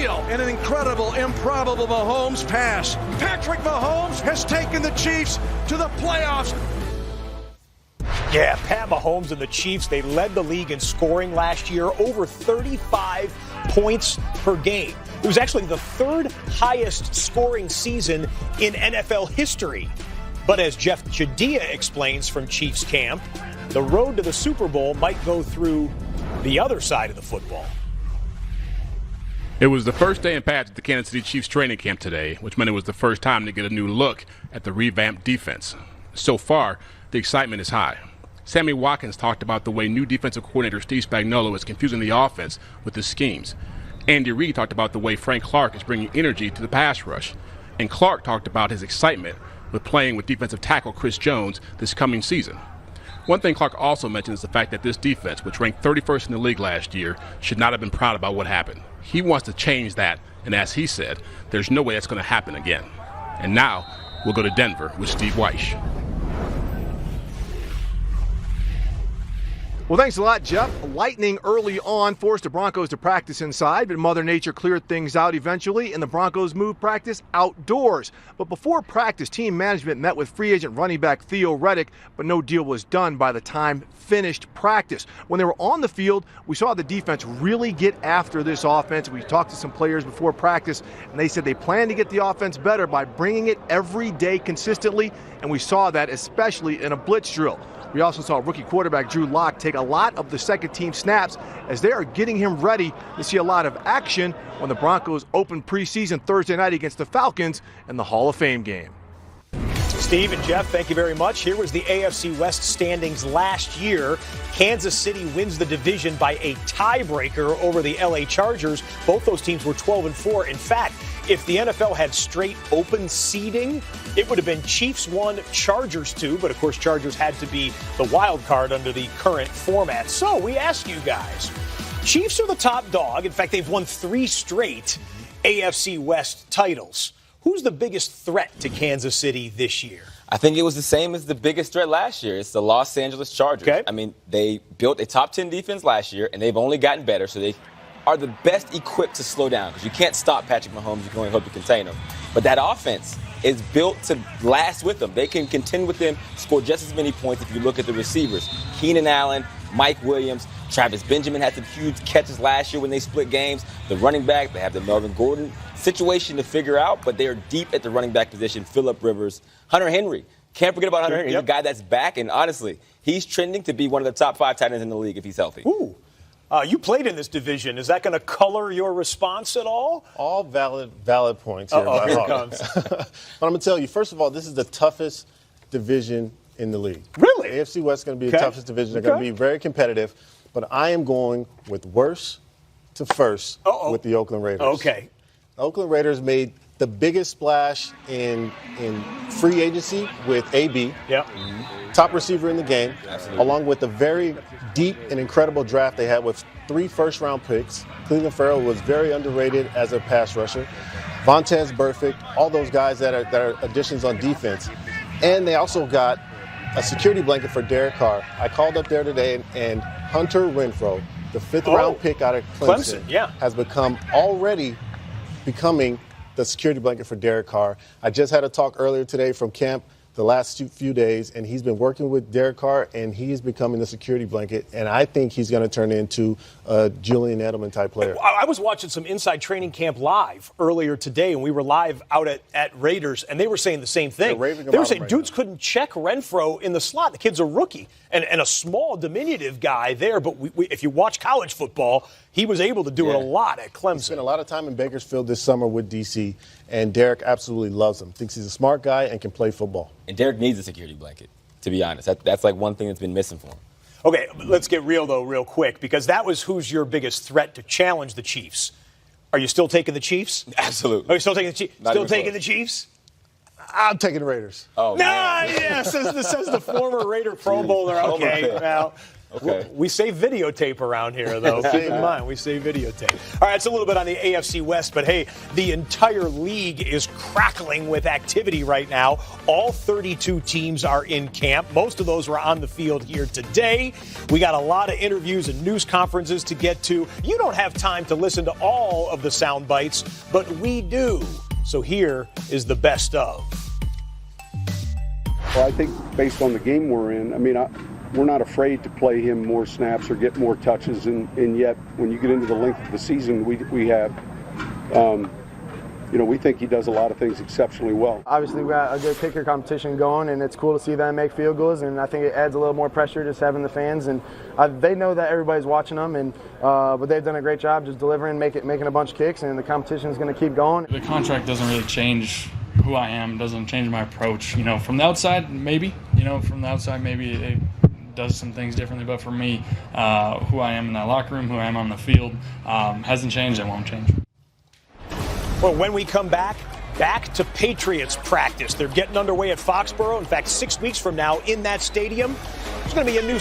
steal and an incredible, improbable Mahomes pass. Patrick Mahomes has taken the Chiefs to the playoffs. Yeah, Pat Mahomes and the Chiefs, they led the league in scoring last year, over 35 points per game. It was actually the third highest scoring season in NFL history. But as Jeff Jadia explains from Chiefs camp, the road to the Super Bowl might go through the other side of the football. It was the first day in pads at the Kansas City Chiefs training camp today, which meant it was the first time to get a new look at the revamped defense. So far, the excitement is high. Sammy Watkins talked about the way new defensive coordinator Steve Spagnuolo is confusing the offense with his schemes. Andy Reid talked about the way Frank Clark is bringing energy to the pass rush. And Clark talked about his excitement with playing with defensive tackle Chris Jones this coming season. One thing Clark also mentioned is the fact that this defense, which ranked 31st in the league last year, should not have been proud about what happened. He wants to change that, and as he said, there's no way that's going to happen again. And now we'll go to Denver with Steve Weish. Well, thanks a lot, Jeff. Lightning early on forced the Broncos to practice inside, but Mother Nature cleared things out eventually, and the Broncos moved practice outdoors. But before practice, team management met with free agent running back Theo Reddick, but no deal was done by the time finished practice. When they were on the field, we saw the defense really get after this offense. We talked to some players before practice, and they said they plan to get the offense better by bringing it every day consistently, and we saw that especially in a blitz drill. We also saw rookie quarterback Drew Lock take a lot of the second-team snaps as they are getting him ready to see a lot of action when the Broncos open preseason Thursday night against the Falcons in the Hall of Fame game. Steve and Jeff, thank you very much. Here was the AFC West standings last year. Kansas City wins the division by a tiebreaker over the LA Chargers. Both those teams were 12-4. In fact, if the NFL had straight open seeding, it would have been Chiefs 1, Chargers 2. But, of course, Chargers had to be the wild card under the current format. So we ask you guys, Chiefs are the top dog. In fact, they've won 3 straight AFC West titles. Who's the biggest threat to Kansas City this year? I think it was the same as the biggest threat last year. It's the Los Angeles Chargers. Okay. I mean, they built a top 10 defense last year, and they've only gotten better, so they are the best equipped to slow down because you can't stop Patrick Mahomes. You can only hope to contain him. But that offense is built to last with them. They can contend with them, score just as many points if you look at the receivers. Keenan Allen, Mike Williams, Travis Benjamin had some huge catches last year when they split games. The running back, they have the Melvin Gordon situation to figure out, but they are deep at the running back position. Phillip Rivers, Hunter Henry. Can't forget about Hunter Henry. He's a guy that's back, and honestly, he's trending to be one of the top 5 tight ends in the league if he's healthy. Ooh. You played in this division. Is that going to color your response at all? All valid points here. Here it comes. But I'm going to tell you, first of all, this is the toughest division in the league. Really? AFC West is going to be the toughest division. They're going to be very competitive. But I am going with worst to first with the Oakland Raiders. Okay. Oakland Raiders made the biggest splash in free agency with AB. Yep. Top receiver in the game, Absolutely. along with a very deep and incredible draft they had with 3 first-round picks. Cleveland Farrell was very underrated as a pass rusher. Vontaze Burfict, all those guys that are additions on defense. And they also got a security blanket for Derek Carr. I called up there today, and Hunter Renfrow, the 5th-round pick out of Clemson, has becoming the security blanket for Derek Carr. I just had a talk earlier today from camp the last few days, and he's been working with Derek Carr, and he's becoming the security blanket, and I think he's going to turn into a Julian Edelman-type player. I was watching some Inside Training Camp live earlier today, and we were live out at Raiders, and they were saying the same thing. They were saying dudes couldn't check Renfrow in the slot. The kid's a rookie and a small, diminutive guy there, but if you watch college football, he was able to do it a lot at Clemson. He spent a lot of time in Bakersfield this summer with D.C., and Derek absolutely loves him. Thinks he's a smart guy and can play football. And Derek needs a security blanket, to be honest. That's like one thing that's been missing for him. Okay, let's get real, though, real quick, because that was who's your biggest threat to challenge the Chiefs. Are you still taking the Chiefs? Absolutely. Are you still taking the Chiefs? Still taking the Chiefs? I'm taking the Raiders. Oh, says the former Raider Pro Bowler. Okay, well, Okay. We say videotape around here, though. Keep in mind, we say videotape. All right, it's a little bit on the AFC West, but hey, the entire league is crackling with activity right now. All 32 teams are in camp. Most of those were on the field here today. We got a lot of interviews and news conferences to get to. You don't have time to listen to all of the sound bites, but we do. So here is the best of. Well, I think based on the game we're in, we're not afraid to play him more snaps or get more touches, and yet when you get into the length of the season we have, we think he does a lot of things exceptionally well. Obviously, we got a good kicker competition going, and it's cool to see them make field goals, and I think it adds a little more pressure just having the fans, and they know that everybody's watching them, and but they've done a great job just delivering, making a bunch of kicks, and the competition is going to keep going. The contract doesn't really change who I am, doesn't change my approach. From the outside, maybe. It does some things differently, but for me, who I am in that locker room, who I am on the field, hasn't changed and won't change. Well, when we come back to Patriots practice. They're getting underway at Foxborough. In fact, 6 weeks from now in that stadium, there's going to be a new